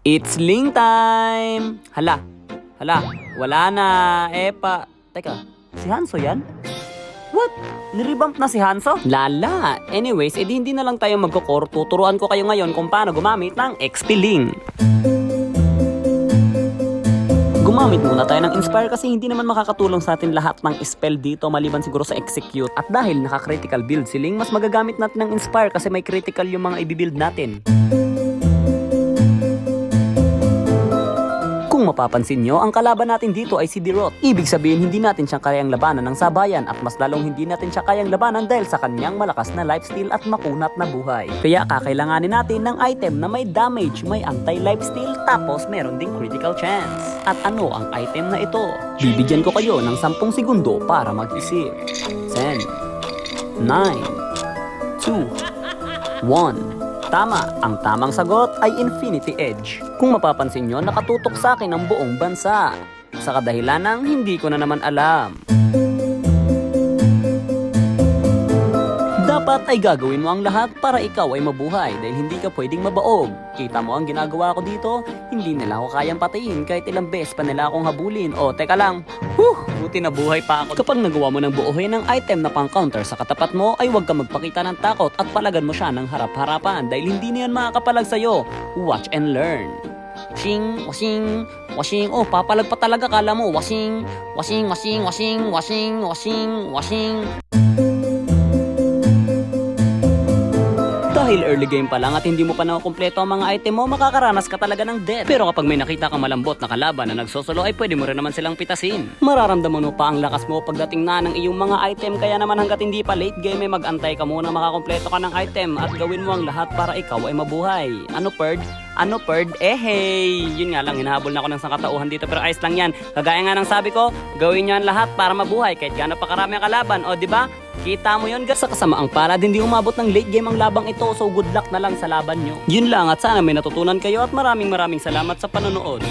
It's Ling time! Hala, wala na. Teka, si Hanso yan? What? Nirevamp na si Hanso? Lala! Anyways, edi hindi na lang tayo magkukor. Tuturuan ko kayo ngayon kung paano gumamit ng XP Ling. Gumamit muna tayo ng Inspire kasi hindi naman makakatulong sa atin lahat ng spell dito maliban siguro sa Execute. At dahil naka-critical build si Ling, mas magagamit natin ng Inspire kasi may critical yung mga i-build natin. Kung mapapansin nyo, ang kalaban natin dito ay si Dirot. Ibig sabihin, hindi natin siya kayang labanan ng sabayan at mas lalong hindi natin siya kayang labanan dahil sa kanyang malakas na lifesteal at makunat na buhay. Kaya kakailanganin natin ng item na may damage, may anti-lifesteal, tapos meron ding critical chance. At ano ang item na ito? Bibigyan ko kayo ng 10 segundo para mag-isip. 10, 9, 2, 1... Tama, ang tamang sagot ay Infinity Edge. Kung mapapansin nyo, nakatutok sa akin ang buong bansa. Sa kadahilan ng hindi ko na naman alam. Dapat ay gagawin mo ang lahat para ikaw ay mabuhay dahil hindi ka pwedeng mabaog. Kita mo ang ginagawa ko dito? Hindi nila ako kayang patayin kahit ilang beses pa nila akong habulin. O, teka lang. Buti na buhay pa ako. Kapag nagawa mo ng buuhin ng item na pang-counter sa katapat mo, ay huwag ka magpakita ng takot at palagan mo siya ng harap-harapan dahil hindi na yan makakapalag sa'yo. Watch and learn. Washing, washing, washing. Oh, papalag pa talaga, kala mo. Washing, washing, washing, washing, washing, washing, washing. Dahil early game pa lang at hindi mo pa nakukumpleto ang mga item mo, makakaranas ka talaga ng death. Pero kapag may nakita kang malambot na kalaban na nagsosolo, ay pwede mo rin naman silang pitasin. Mararamdaman mo pa ang lakas mo pagdating na ng iyong mga item, kaya naman hanggat hindi pa late game ay mag-antay ka muna makakumpleto ka ng item at gawin mo ang lahat para ikaw ay mabuhay. Ano Perd? Ano Perd? Hey! Yun nga lang, hinahabol na ako ng sangkatauhan dito pero ayos lang yan. Kagaya nga ng sabi ko, gawin nyo ang lahat para mabuhay kahit gaano pa karami ang kalaban. O diba? Kita mo yun, sa kasamaang palad, hindi umabot ng late game ang labang ito, so good luck na lang sa laban nyo. Yun lang at sana may natutunan kayo at maraming salamat sa panonood.